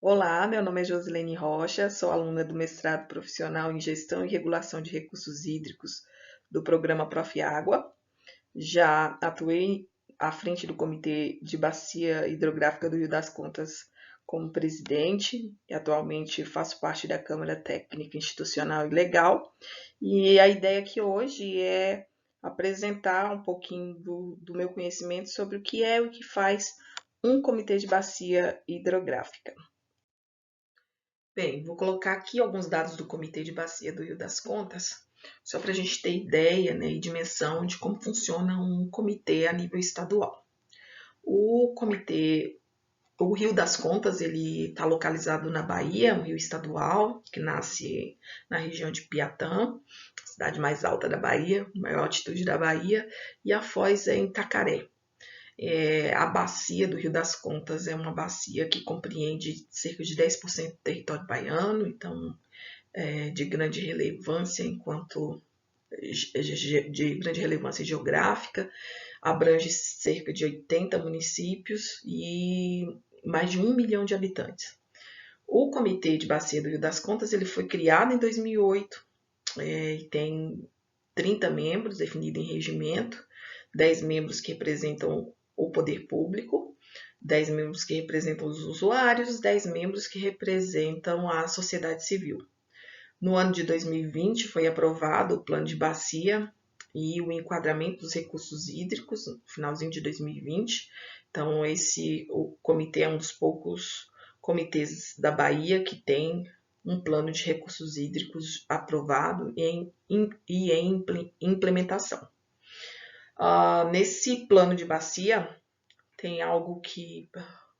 Olá, meu nome é Josilene Rocha, sou aluna do mestrado profissional em Gestão e Regulação de Recursos Hídricos do programa Prof. Água. Já atuei à frente do Comitê de Bacia Hidrográfica do Rio das Contas como presidente e atualmente faço parte da Câmara Técnica Institucional e Legal. E a ideia aqui hoje é apresentar um pouquinho do meu conhecimento sobre o que é e o que faz um comitê de bacia hidrográfica. Bem, vou colocar aqui alguns dados do Comitê de Bacia do Rio das Contas, só para a gente ter ideia, né, e dimensão de como funciona um comitê a nível estadual. O comitê, o Rio das Contas, ele está localizado na Bahia, um rio estadual, que nasce na região de Piatã, cidade mais alta da Bahia, maior altitude da Bahia, e a foz é em Tacaré. A bacia do Rio das Contas é uma bacia que compreende cerca de 10% do território baiano, então de grande relevância de grande relevância geográfica, abrange cerca de 80 municípios e mais de 1 milhão de habitantes. O Comitê de Bacia do Rio das Contas ele foi criado em 2008 e tem 30 membros definidos em regimento, 10 membros que representam o poder público, 10 membros que representam os usuários, 10 membros que representam a sociedade civil. No ano de 2020 foi aprovado o plano de bacia e o enquadramento dos recursos hídricos, no finalzinho de 2020. Então, o comitê é um dos poucos comitês da Bahia que tem um plano de recursos hídricos aprovado e em implementação. Nesse plano de bacia tem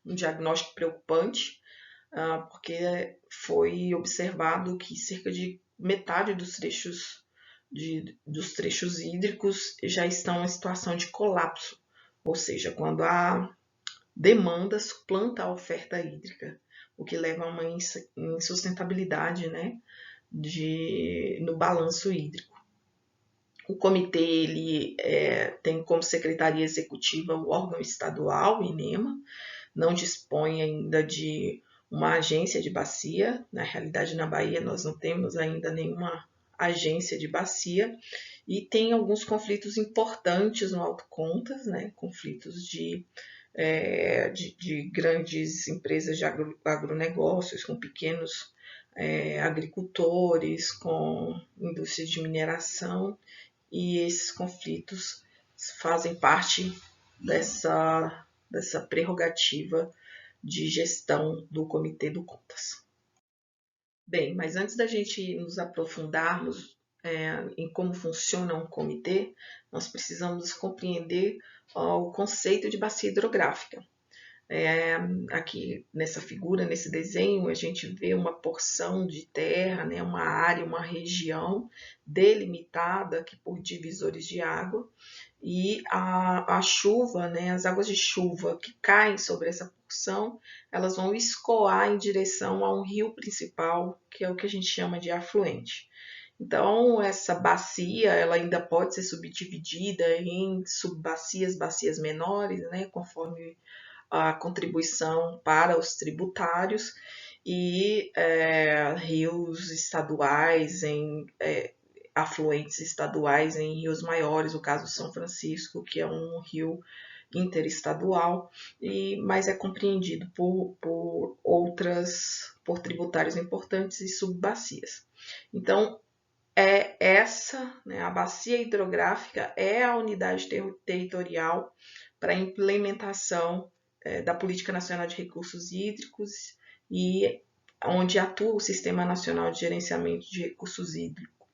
um diagnóstico preocupante, porque foi observado que cerca de metade dos trechos hídricos já estão em situação de colapso, ou seja, quando a demanda suplanta a oferta hídrica, o que leva a uma insustentabilidade, né, no balanço hídrico. O comitê tem como secretaria executiva o órgão estadual, o INEMA, não dispõe ainda de uma agência de bacia. Na realidade, na Bahia, nós não temos ainda nenhuma agência de bacia e tem alguns conflitos importantes no Alto Contas, né? Conflitos de grandes empresas de agronegócios, com pequenos agricultores, com indústria de mineração, e esses conflitos fazem parte dessa prerrogativa de gestão do Comitê do Contas. Bem, mas antes da gente nos aprofundarmos em como funciona um comitê, nós precisamos compreender o conceito de bacia hidrográfica. Aqui nessa figura, nesse desenho, a gente vê uma porção de terra, né, uma área, uma região delimitada aqui por divisores de água, e a chuva, né, as águas de chuva que caem sobre essa porção, elas vão escoar em direção a um rio principal, que é o que a gente chama de afluente. Então, essa bacia, ela ainda pode ser subdividida em subbacias, bacias menores, né, conforme a contribuição para os tributários, e rios estaduais afluentes estaduais em rios maiores, o caso São Francisco, que é um rio interestadual, mas é compreendido por tributários importantes e subbacias. Então, a bacia hidrográfica é a unidade territorial para a implementação da Política Nacional de Recursos Hídricos e onde atua o Sistema Nacional de Gerenciamento de Recursos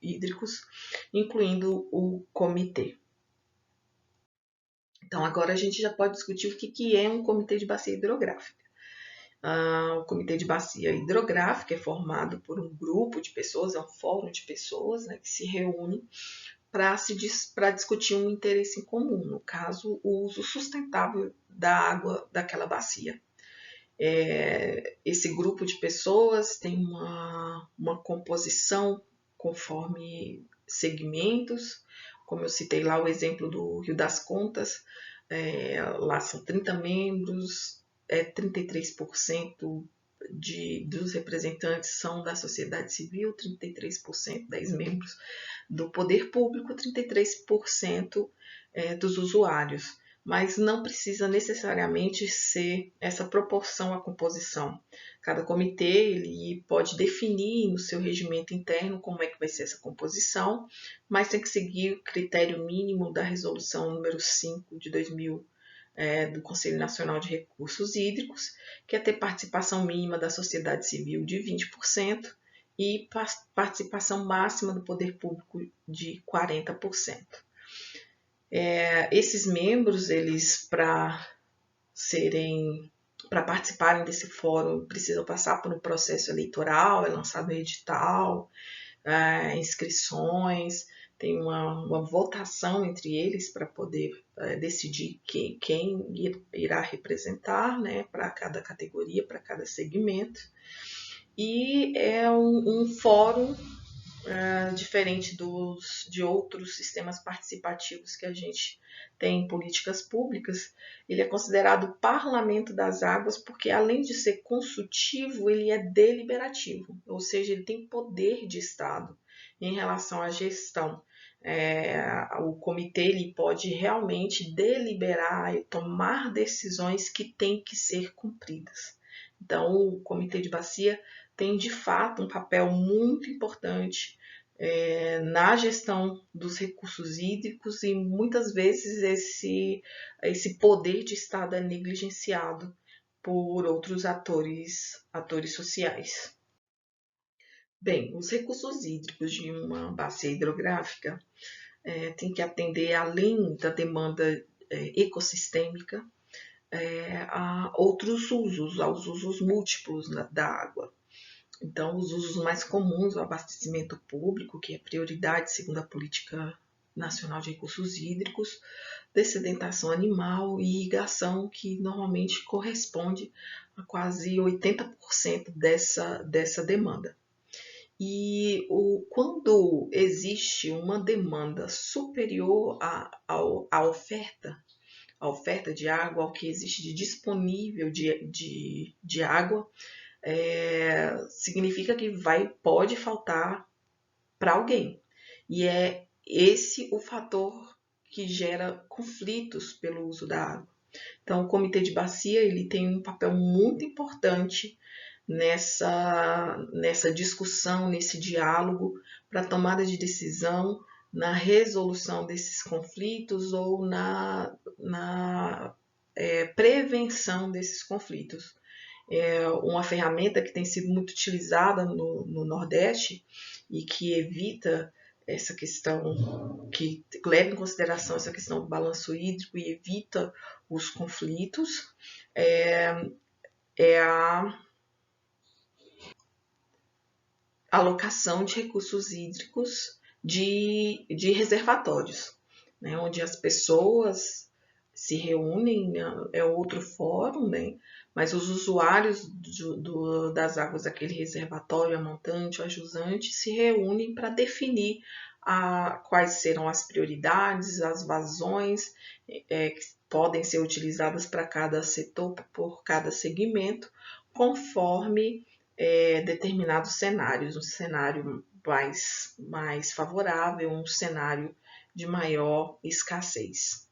Hídricos, incluindo o comitê. Então, agora a gente já pode discutir o que é um comitê de bacia hidrográfica. O comitê de bacia hidrográfica é formado por um grupo de pessoas, é um fórum de pessoas, né, que se reúne para discutir um interesse em comum, no caso, o uso sustentável da água daquela bacia. Esse grupo de pessoas tem uma composição conforme segmentos, como eu citei lá o exemplo do Rio das Contas, lá são 30 membros, 33% dos representantes são da sociedade civil, 33%, 10 membros do poder público, 33% dos usuários. Mas não precisa necessariamente ser essa proporção à composição. Cada comitê ele pode definir no seu regimento interno como é que vai ser essa composição, mas tem que seguir o critério mínimo da resolução número 5 de 2000 do Conselho Nacional de Recursos Hídricos, que é ter participação mínima da sociedade civil de 20% e participação máxima do poder público de 40%. Esses membros, eles para participarem desse fórum, precisam passar por um processo eleitoral, é lançado um edital, inscrições, tem uma votação entre eles para poder decidir quem irá representar, né, para cada categoria, para cada segmento. E é um fórum diferente de outros sistemas participativos que a gente tem em políticas públicas. Ele é considerado parlamento das águas porque, além de ser consultivo, ele é deliberativo, ou seja, ele tem poder de Estado em relação à gestão. O comitê ele pode realmente deliberar e tomar decisões que têm que ser cumpridas. Então, o Comitê de Bacia tem, de fato, um papel muito importante na gestão dos recursos hídricos e, muitas vezes, esse poder de Estado é negligenciado por outros atores sociais. Bem, os recursos hídricos de uma bacia hidrográfica têm que atender, além da demanda ecossistêmica, a outros usos, aos usos múltiplos da água. Então, os usos mais comuns, o abastecimento público, que é prioridade segundo a Política Nacional de Recursos Hídricos, dessedentação animal e irrigação, que normalmente corresponde a quase 80% dessa demanda. E quando existe uma demanda superior à oferta de água, ao que existe de disponível de água, significa que pode faltar para alguém. E é esse o fator que gera conflitos pelo uso da água. Então, o Comitê de Bacia ele tem um papel muito importante nessa discussão, nesse diálogo, para a tomada de decisão, na resolução desses conflitos ou na prevenção desses conflitos. Uma ferramenta que tem sido muito utilizada no Nordeste e que evita essa questão, que leva em consideração essa questão do balanço hídrico e evita os conflitos, é a alocação de recursos hídricos de reservatórios, né, onde as pessoas se reúnem, é outro fórum, né, mas os usuários das águas daquele reservatório, a montante, a jusante, se reúnem para definir quais serão as prioridades, as vazões que podem ser utilizadas para cada setor, por cada segmento, conforme determinados cenários, um cenário mais favorável, um cenário de maior escassez.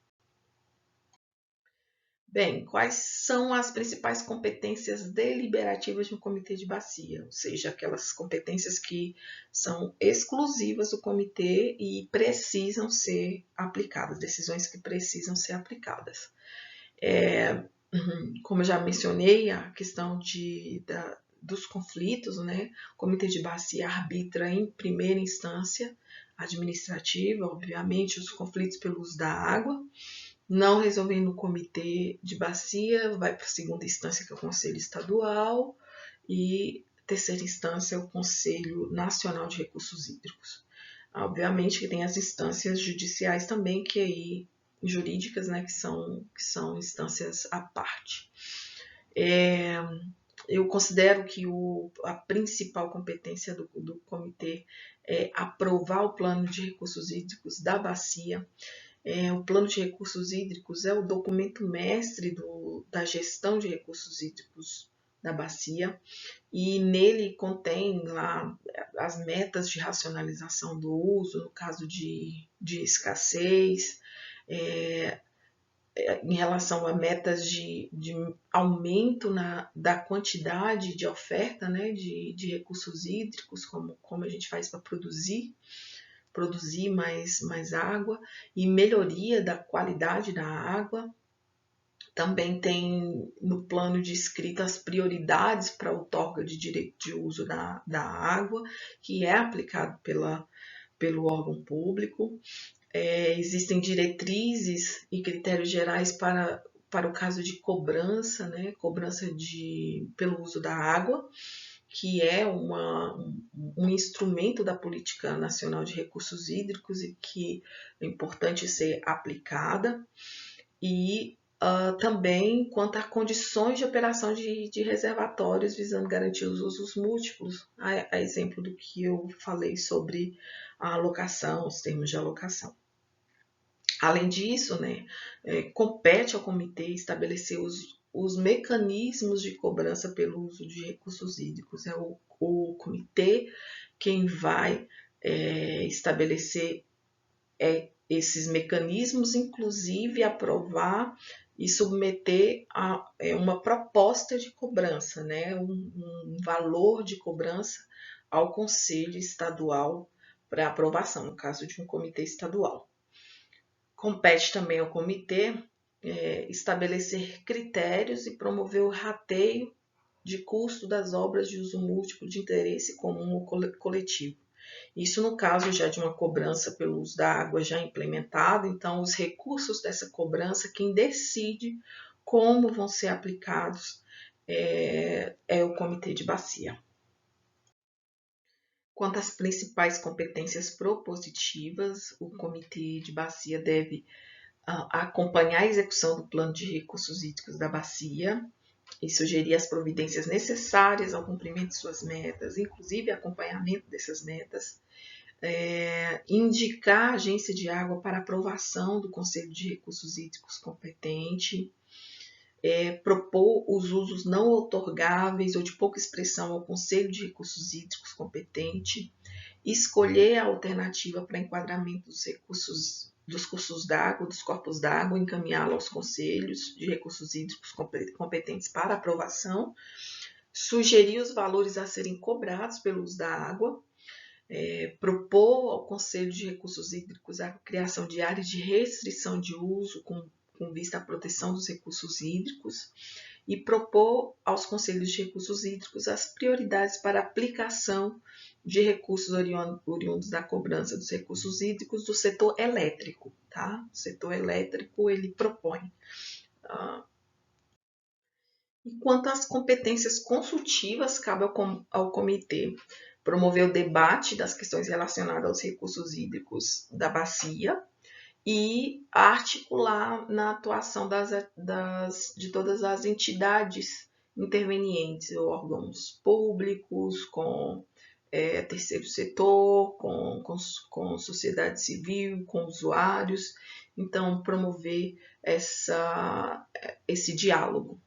Bem, quais são as principais competências deliberativas de um comitê de bacia? Ou seja, aquelas competências que são exclusivas do comitê e precisam ser aplicadas, decisões que precisam ser aplicadas. Como eu já mencionei, a questão dos conflitos, né? O Comitê de Bacia arbitra em primeira instância administrativa, obviamente, os conflitos pelo uso da água. Não resolvendo no Comitê de Bacia, vai para a segunda instância, que é o Conselho Estadual, e terceira instância é o Conselho Nacional de Recursos Hídricos. Obviamente que tem as instâncias judiciais também, que aí jurídicas, né, que são instâncias à parte. Eu considero que a principal competência do comitê é aprovar o plano de recursos hídricos da bacia. O plano de recursos hídricos é o documento mestre da gestão de recursos hídricos da bacia, e nele contém lá as metas de racionalização do uso, no caso de escassez, em relação a metas de aumento da quantidade de oferta, né, de recursos hídricos, como a gente faz para produzir mais água, e melhoria da qualidade da água. Também tem no plano de escrita as prioridades para a outorga de direito de uso da água, que é aplicado pelo órgão público. Existem diretrizes e critérios gerais para o caso de cobrança, né? Cobrança pelo uso da água, que é um instrumento da Política Nacional de Recursos Hídricos e que é importante ser aplicada. E também quanto a condições de operação de reservatórios visando garantir os usos múltiplos, a exemplo do que eu falei sobre a alocação, os termos de alocação. Além disso, né, compete ao comitê estabelecer os mecanismos de cobrança pelo uso de recursos hídricos. É o comitê quem vai estabelecer esses mecanismos, inclusive aprovar e submeter a uma proposta de cobrança, né, um valor de cobrança ao Conselho Estadual para aprovação, no caso de um comitê estadual. Compete também ao comitê estabelecer critérios e promover o rateio de custo das obras de uso múltiplo de interesse comum ou coletivo. Isso no caso já de uma cobrança pelo uso da água já implementada, então os recursos dessa cobrança, quem decide como vão ser aplicados é o Comitê de Bacia. Quanto às principais competências propositivas, o Comitê de Bacia deve acompanhar a execução do plano de recursos hídricos da bacia e sugerir as providências necessárias ao cumprimento de suas metas, inclusive acompanhamento dessas metas, indicar a agência de água para aprovação do Conselho de Recursos Hídricos competente, propor os usos não outorgáveis ou de pouca expressão ao Conselho de Recursos Hídricos competente, escolher a alternativa para enquadramento dos cursos d'água, dos corpos d'água, encaminhá-lo aos conselhos de recursos hídricos competentes para aprovação, sugerir os valores a serem cobrados pelo uso da água, propor ao Conselho de Recursos Hídricos a criação de áreas de restrição de uso com vista à proteção dos recursos hídricos e propor aos Conselhos de Recursos Hídricos as prioridades para aplicação de recursos oriundos da cobrança dos recursos hídricos do setor elétrico. Tá? O setor elétrico ele propõe. E quanto às competências consultivas, cabe ao comitê promover o debate das questões relacionadas aos recursos hídricos da bacia e articular na atuação de todas as entidades intervenientes, órgãos públicos, com terceiro setor, com sociedade civil, com usuários. Então, promover esse diálogo.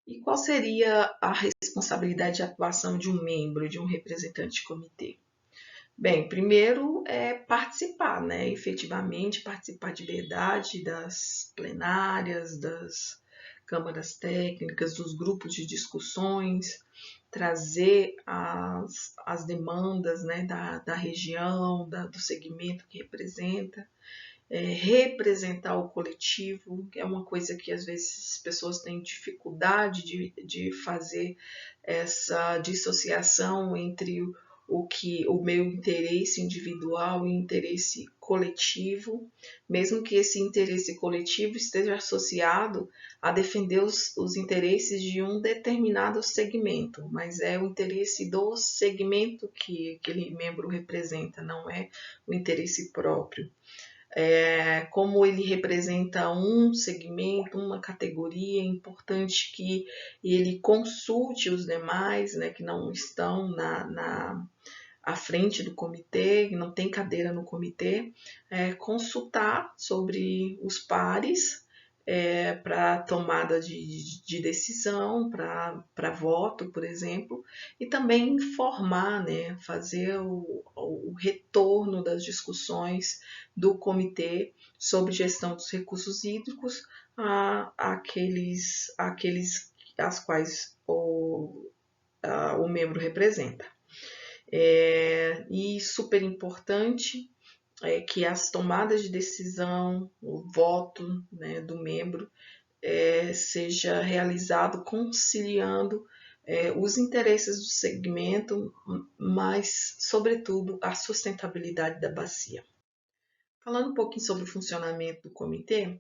E qual seria a responsabilidade de atuação de um membro, de um representante de comitê? Bem, primeiro é participar, né? Efetivamente participar de verdade das plenárias, das câmaras técnicas, dos grupos de discussões, trazer as demandas, né, da região, do segmento que representa, representar o coletivo, que é uma coisa que às vezes as pessoas têm dificuldade de fazer essa dissociação entre o meu interesse individual e interesse coletivo, mesmo que esse interesse coletivo esteja associado a defender os interesses de um determinado segmento, mas é o interesse do segmento que aquele membro representa, não é o interesse próprio. Como ele representa um segmento, uma categoria, é importante que ele consulte os demais, né, que não estão à frente do comitê, que não tem cadeira no comitê, consultar sobre os pares, para tomada de decisão, para voto, por exemplo, e também informar, né, fazer o retorno das discussões do comitê sobre gestão dos recursos hídricos àqueles as quais o membro representa. E super importante é que as tomadas de decisão, o voto, né, do membro seja realizado conciliando os interesses do segmento, mas, sobretudo, a sustentabilidade da bacia. Falando um pouquinho sobre o funcionamento do comitê,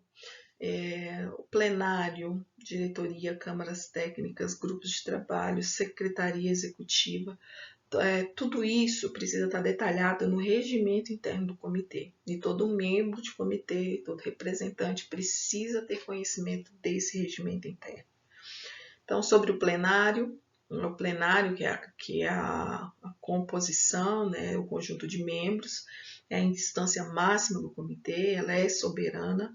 o plenário, diretoria, câmaras técnicas, grupos de trabalho, secretaria executiva, tudo isso precisa estar detalhado no regimento interno do comitê. E todo membro de comitê, todo representante precisa ter conhecimento desse regimento interno. Então, sobre o plenário que é a composição, né, o conjunto de membros, é a instância máxima do comitê, ela é soberana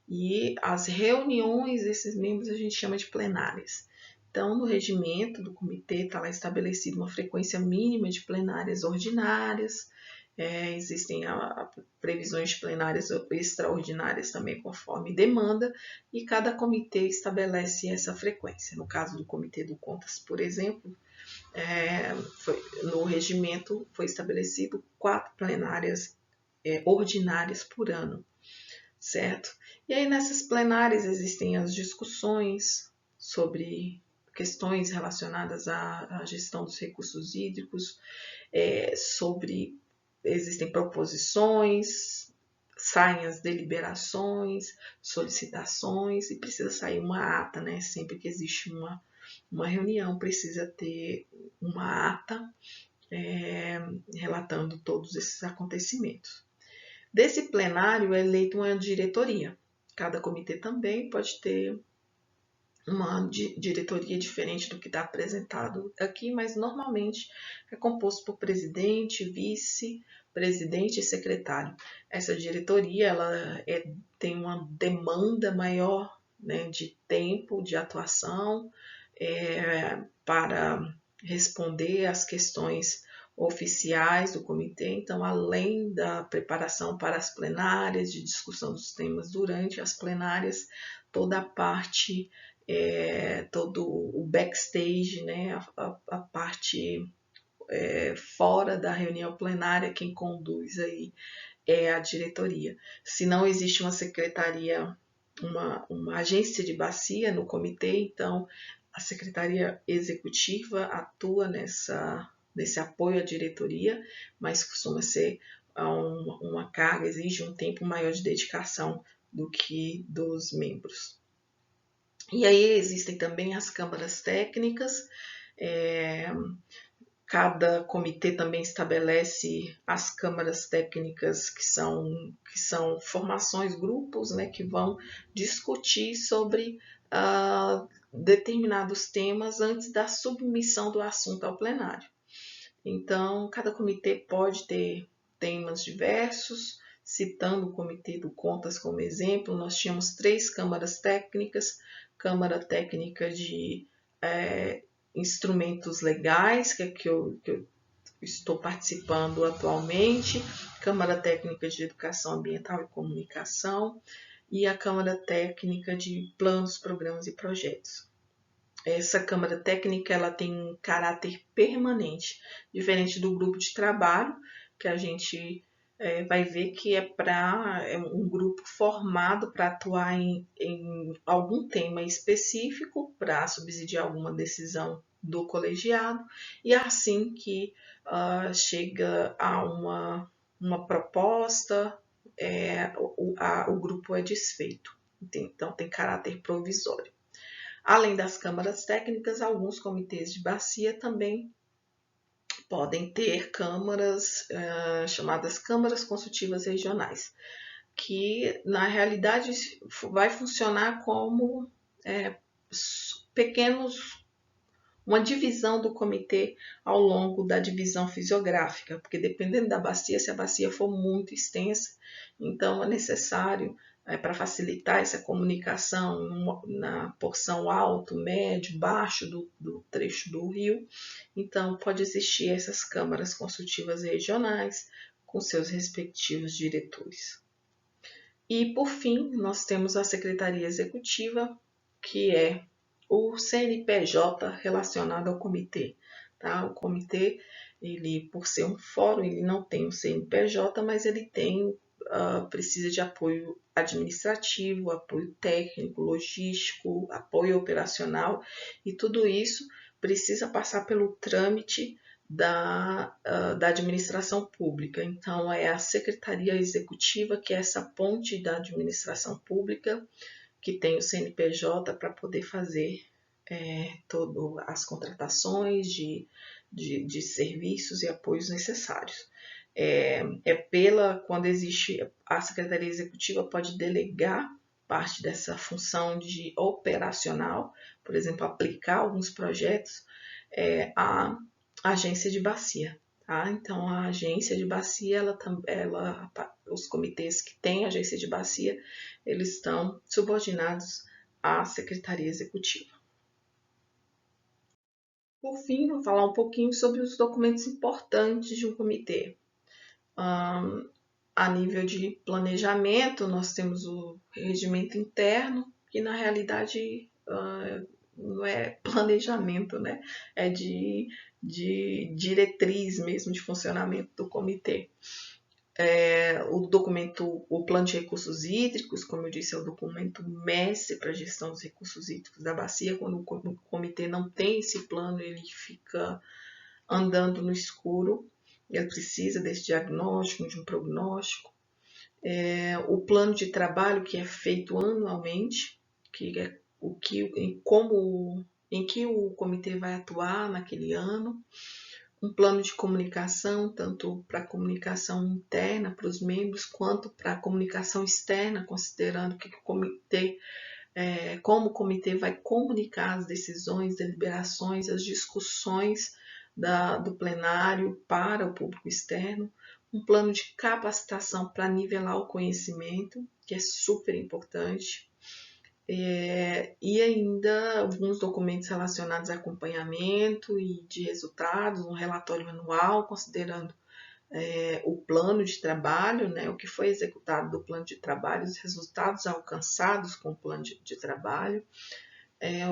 e as reuniões desses membros a gente chama de plenárias. Então, no regimento do comitê está lá estabelecido uma frequência mínima de plenárias ordinárias, existem previsões de plenárias extraordinárias também conforme demanda, e cada comitê estabelece essa frequência. No caso do Comitê do Contas, por exemplo, no regimento foi estabelecido 4 plenárias ordinárias por ano, certo? E aí nessas plenárias existem as discussões sobre questões relacionadas à gestão dos recursos hídricos, existem proposições, saem as deliberações, solicitações e precisa sair uma ata, né? Sempre que existe uma reunião precisa ter uma ata relatando todos esses acontecimentos. Desse plenário é eleita uma diretoria. Cada comitê também pode ter uma diretoria diferente do que está apresentado aqui, mas normalmente é composto por presidente, vice-presidente e secretário. Essa diretoria ela tem uma demanda maior, né, de tempo de atuação para responder às questões oficiais do comitê. Então, além da preparação para as plenárias, de discussão dos temas durante as plenárias, toda a parte todo o backstage, né, a parte fora da reunião plenária, quem conduz aí é a diretoria. Se não existe uma secretaria, uma agência de bacia no comitê, então a secretaria executiva atua nesse apoio à diretoria, mas costuma ser uma carga, exige um tempo maior de dedicação do que dos membros. E aí existem também as câmaras técnicas, cada comitê também estabelece as câmaras técnicas que são formações, grupos, né, que vão discutir sobre determinados temas antes da submissão do assunto ao plenário. Então, cada comitê pode ter temas diversos. Citando o Comitê do Contas como exemplo, nós tínhamos 3 câmaras técnicas: Câmara Técnica de Instrumentos Legais, que eu estou participando atualmente, Câmara Técnica de Educação Ambiental e Comunicação e a Câmara Técnica de Planos, Programas e Projetos. Essa Câmara Técnica ela tem um caráter permanente, diferente do grupo de trabalho, que a gente vai ver que é um grupo formado para atuar em algum tema específico, para subsidiar alguma decisão do colegiado, e assim que chega a uma proposta, o grupo é desfeito. Então, tem caráter provisório. Além das câmaras técnicas, alguns comitês de bacia também podem ter câmaras chamadas câmaras consultivas regionais, que na realidade vai funcionar como uma divisão do comitê ao longo da divisão fisiográfica, porque dependendo da bacia, se a bacia for muito extensa, então é necessário para facilitar essa comunicação na porção alto, médio, baixo do trecho do rio. Então, pode existir essas câmaras consultivas regionais com seus respectivos diretores. E, por fim, nós temos a Secretaria Executiva, que é o CNPJ relacionado ao comitê. Tá? O comitê, ele, por ser um fórum, ele não tem o CNPJ, mas ele tem, precisa de apoio administrativo, apoio técnico, logístico, apoio operacional, e tudo isso precisa passar pelo trâmite da administração pública. Então, é a Secretaria Executiva, que é essa ponte da administração pública, que tem o CNPJ para poder fazer todas as contratações de serviços e apoios necessários. Quando existe a Secretaria Executiva, pode delegar parte dessa função de operacional, por exemplo, aplicar alguns projetos à agência de bacia. Tá? Então, a agência de bacia, os comitês que têm agência de bacia, eles estão subordinados à Secretaria Executiva. Por fim, vou falar um pouquinho sobre os documentos importantes de um comitê. A nível de planejamento, nós temos o regimento interno, que na realidade não é planejamento, né? É de diretriz mesmo de funcionamento do comitê. O plano de recursos hídricos, como eu disse, é o documento mestre para a gestão dos recursos hídricos da bacia. Quando o comitê não tem esse plano, ele fica andando no escuro. Ele precisa desse diagnóstico, de um prognóstico. O plano de trabalho, que é feito anualmente, que é em que o comitê vai atuar naquele ano. Um plano de comunicação, tanto para a comunicação interna, para os membros, quanto para a comunicação externa, considerando que como o comitê vai comunicar as decisões, deliberações, as discussões do plenário para o público externo. Um plano de capacitação para nivelar o conhecimento, que é super importante. E ainda alguns documentos relacionados a acompanhamento e de resultados, um relatório anual, considerando o plano de trabalho, né, o que foi executado do plano de trabalho, os resultados alcançados com o plano de trabalho,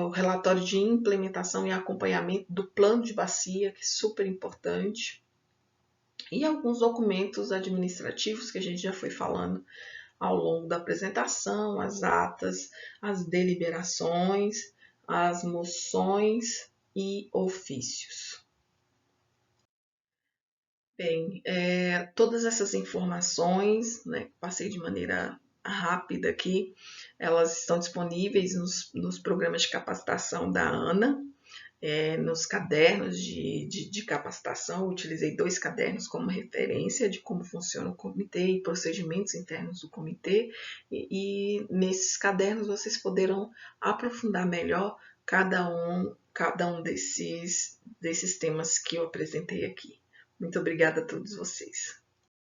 o relatório de implementação e acompanhamento do plano de bacia, que é super importante, e alguns documentos administrativos que a gente já foi falando ao longo da apresentação, as atas, as deliberações, as moções e ofícios. Bem, todas essas informações, né, que passei de maneira rápida aqui, elas estão disponíveis nos programas de capacitação da ANA, nos cadernos de capacitação. Eu utilizei 2 cadernos como referência de como funciona o comitê e procedimentos internos do comitê, e nesses cadernos vocês poderão aprofundar melhor cada um desses temas que eu apresentei aqui. Muito obrigada a todos vocês.